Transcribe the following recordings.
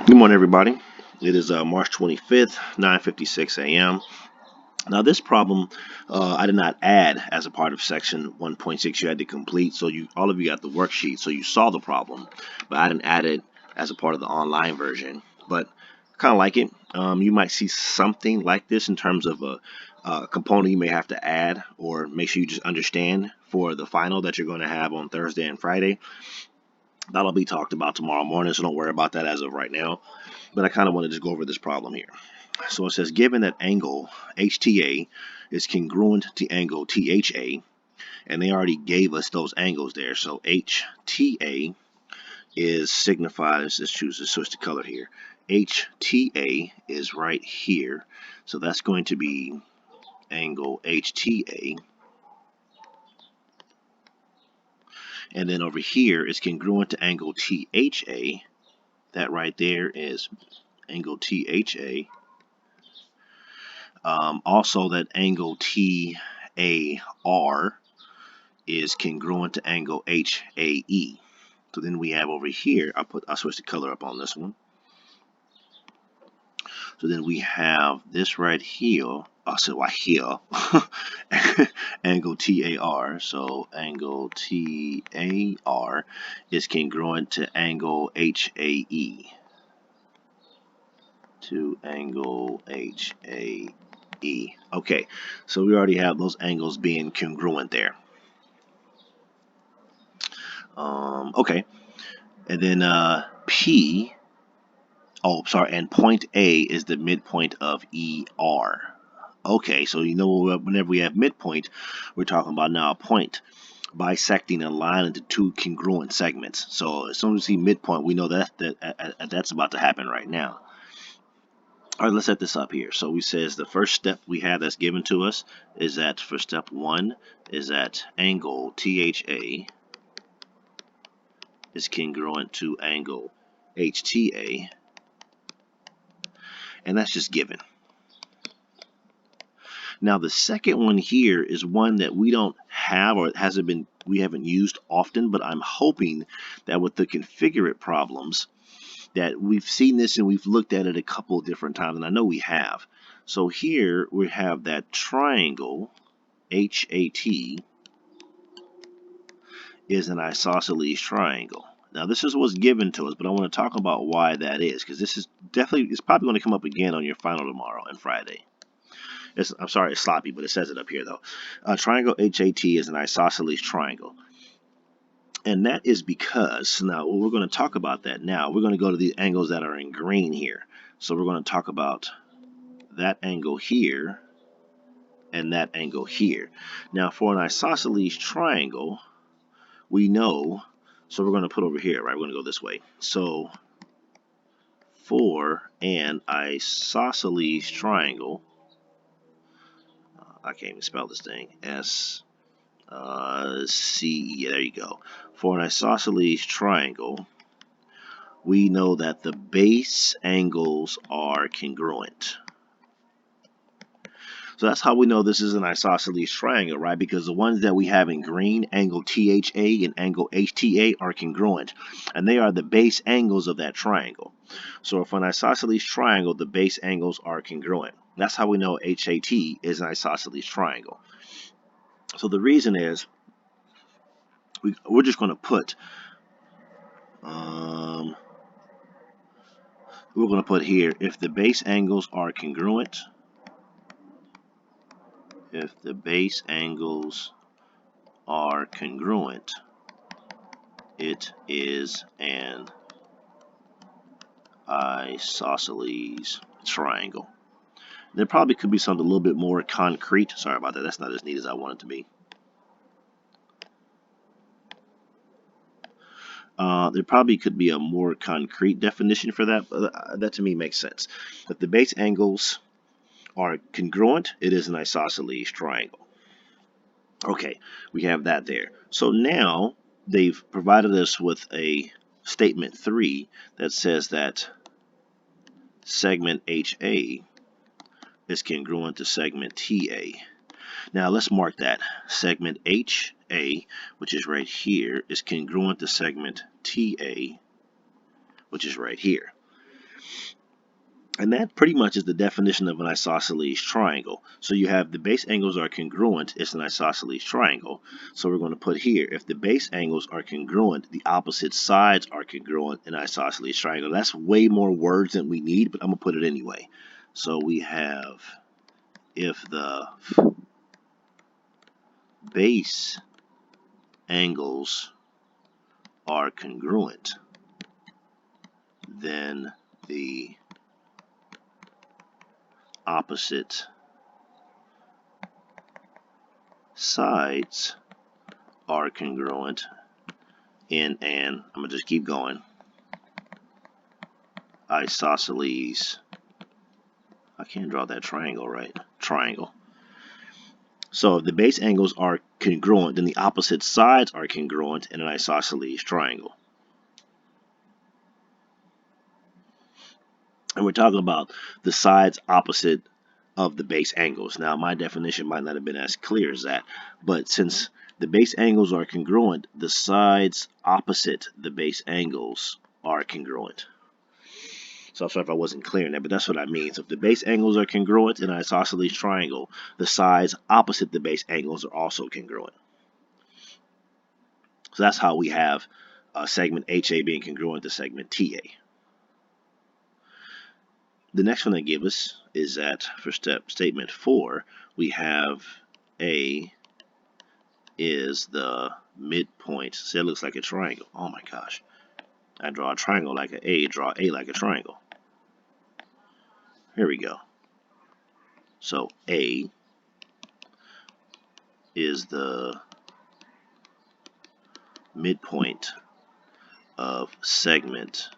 Good morning, everybody. It is March 25th, 9:56 a.m. Now, this problem I did not add as a part of section 1.6. You had to complete, so all of you got the worksheet, so you saw the problem, but I didn't add it as a part of the online version. But kind of like it. You might see something like this in terms of a component you may have to add, or make sure you just understand for the final that you're going to have on Thursday and Friday. That'll be talked about tomorrow morning, so don't worry about that as of right now. But I kind of want to just go over this problem here. So it says, given that angle HTA is congruent to angle THA, and they already gave us those angles there. So HTA is signified, let's just switch the color here. HTA is right here. So that's going to be angle HTA. And then over here is congruent to angle THA. That right there is angle THA. Also, that angle TAR is congruent to angle HAE. So then we have over here, I'll switch the color up on this one. So then we have this right here. Also, right here, angle TAR. So angle TAR is congruent to angle HAE. To angle HAE. Okay, so we already have those angles being congruent there. Okay, and then P, oh, sorry, and point A is the midpoint of ER. Okay, so whenever we have midpoint, we're talking about now a point bisecting a line into two congruent segments. So as soon as we see midpoint, we know that's about to happen right now. All right, let's set this up here. So we says the first step we have that's given to us is that for step 1 is that angle THA is congruent to angle HTA, and that's just given. Now the second one here is one that we don't have, or we haven't used often, but I'm hoping that with the configure it problems that we've seen this and we've looked at it a couple of different times, and I know we have. So here we have that triangle HAT is an isosceles triangle. Now this is what's given to us, but I want to talk about why that is, because this is definitely, it's probably going to come up again on your final tomorrow and Friday. I'm sorry, it's sloppy, but it says it up here though. Triangle HAT is an isosceles triangle. And that is because, now we're going to talk about that now. We're going to go to the angles that are in green here. So we're going to talk about that angle here and that angle here. Now for an isosceles triangle, we know, so we're going to put over here, right? We're going to go this way. So for an isosceles triangle, I can't even spell this thing, C, there you go. For an isosceles triangle, we know that the base angles are congruent. So that's how we know this is an isosceles triangle, right? Because the ones that we have in green, angle THA and angle HTA, are congruent. And they are the base angles of that triangle. So for an isosceles triangle, the base angles are congruent. That's how we know HAT is an isosceles triangle. So the reason is, we're just going to put, we're going to put here, if the base angles are congruent, it is an isosceles triangle. There probably could be something a little bit more concrete. Sorry about that. That's not as neat as I want it to be. There probably could be a more concrete definition for that, but that to me makes sense. If the base angles are congruent, it is an isosceles triangle. Okay, we have that there. So now they've provided us with a statement 3 that says that segment HA is congruent to segment TA. Now let's mark that. Segment HA, which is right here, is congruent to segment TA, which is right here. And that pretty much is the definition of an isosceles triangle. So you have the base angles are congruent, it's an isosceles triangle. So we're going to put here, if the base angles are congruent, the opposite sides are congruent in an isosceles triangle. That's way more words than we need, but I'm going to put it anyway. So we have, if the base angles are congruent, then the opposite sides are congruent in an, I'm going to just keep going, isosceles, I can't draw that triangle right, triangle. So if the base angles are congruent, then the opposite sides are congruent in an isosceles triangle. And we're talking about the sides opposite of the base angles. Now, my definition might not have been as clear as that, but since the base angles are congruent, the sides opposite the base angles are congruent. So I'm sorry if I wasn't clear in that, but that's what I mean. So if the base angles are congruent in an isosceles triangle, the sides opposite the base angles are also congruent. So that's how we have segment HA being congruent to segment TA. The next one they give us is that for statement 4, we have A is the midpoint. See, it looks like a triangle. Oh my gosh. I draw a triangle like an A, draw A like a triangle. Here we go. So A is the midpoint of segment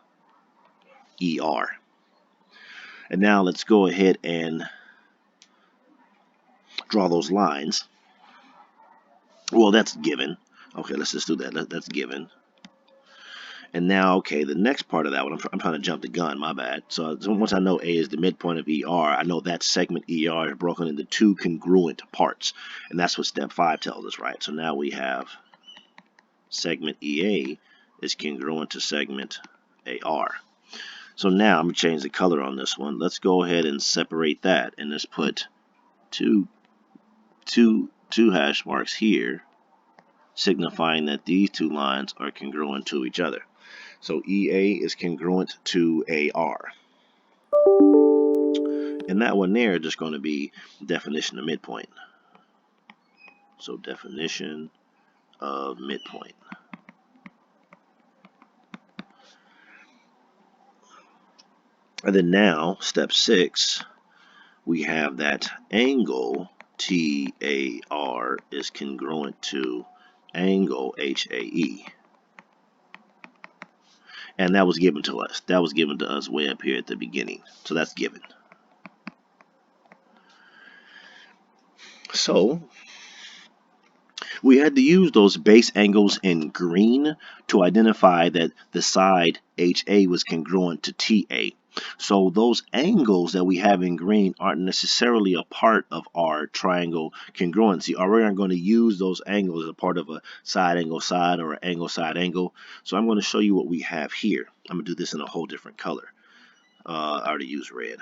ER. And now let's go ahead and draw those lines. Well, that's given. Okay, let's just do that. That's given. And now, okay, the next part of that one, I'm trying to jump the gun, my bad. So once I know A is the midpoint of ER, I know that segment ER is broken into two congruent parts. And that's what step 5 tells us, right? So now we have segment EA is congruent to segment AR. So now I'm going to change the color on this one. Let's go ahead and separate that. And let's put two hash marks here, signifying that these two lines are congruent to each other. So EA is congruent to AR. And that one there is just going to be definition of midpoint. So definition of midpoint. And then now, step 6, we have that angle TAR is congruent to angle HAE. And that was given to us. That was given to us way up here at the beginning. So that's given. So we had to use those base angles in green to identify that the side HA was congruent to TA. So those angles that we have in green aren't necessarily a part of our triangle congruency, or we aren't going to use those angles as a part of a side angle side or an angle side angle. So I'm going to show you what we have here. I'm going to do this in a whole different color. I already used red.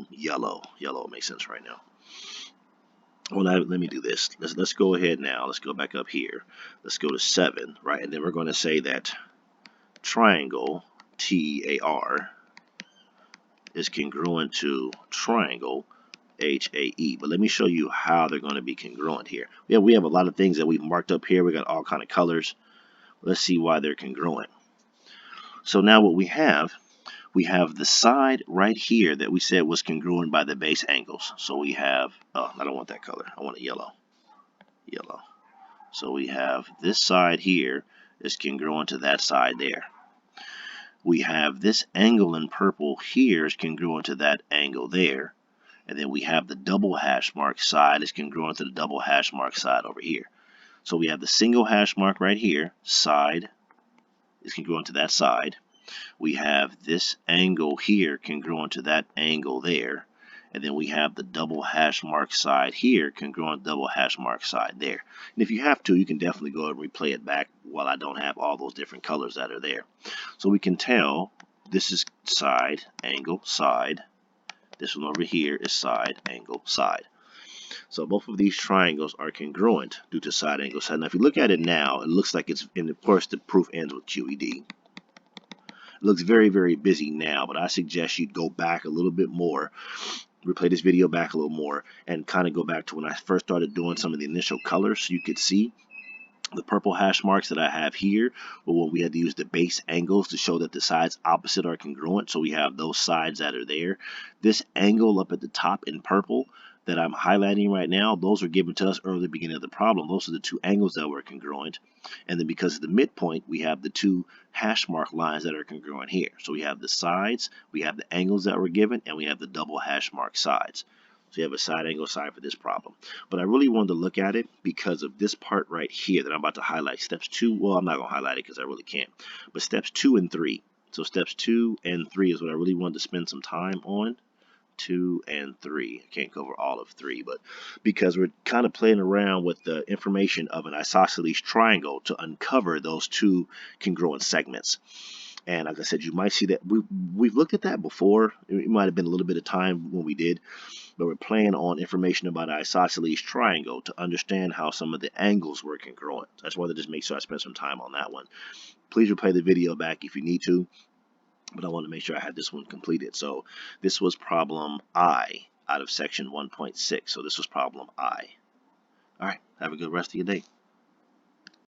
Yellow. Yellow makes sense right now. Well, now, let me do this. Let's go ahead now. Let's go back up here. Let's go to 7, right? And then we're going to say that triangle TAR is congruent to triangle HAE. But let me show you how they're going to be congruent here. Yeah, we have a lot of things that we've marked up here. We got all kind of colors. Let's see why they're congruent. So now what we have the side right here that we said was congruent by the base angles. So we have, oh, I don't want that color. I want a yellow. Yellow. So we have this side here is congruent to that side there. We have this angle in purple here is congruent to that angle there. And then we have the double hash mark side is congruent to the double hash mark side over here. So we have the single hash mark right here, side is congruent to that side. We have this angle here congruent to that angle there. And then we have the double hash mark side here congruent double hash mark side there. And if you have to, you can definitely go and replay it back while I don't have all those different colors that are there. So we can tell this is side, angle, side. This one over here is side, angle, side. So both of these triangles are congruent due to side, angle, side. Now if you look at it now, it looks like it's, and of course the proof ends with QED. It looks very, very busy now, but I suggest you go back a little bit more, replay this video back a little more, and kind of go back to when I first started doing some of the initial colors so you could see the purple hash marks that I have here were when we had to use the base angles to show that the sides opposite are congruent. So we have those sides that are there. This angle up at the top in purple that I'm highlighting right now, those were given to us early at the beginning of the problem. Those are the two angles that were congruent. And then because of the midpoint, we have the two hash mark lines that are congruent here. So we have the sides, we have the angles that were given, and we have the double hash mark sides. So you have a side angle side for this problem. But I really wanted to look at it because of this part right here that I'm about to highlight. Steps 2, well, I'm not going to highlight it because I really can't. But steps 2 and 3. So steps 2 and 3 is what I really wanted to spend some time on. 2 and 3. I can't cover all of 3, but because we're kind of playing around with the information of an isosceles triangle to uncover those two congruent segments. And like I said, you might see that we've looked at that before. It might have been a little bit of time when we did, but we're playing on information about an isosceles triangle to understand how some of the angles were congruent. I just wanted to just make sure I spent some time on that one. Please replay the video back if you need to, but I want to make sure I had this one completed. So this was problem I out of section 1.6. So this was problem I. All right, have a good rest of your day.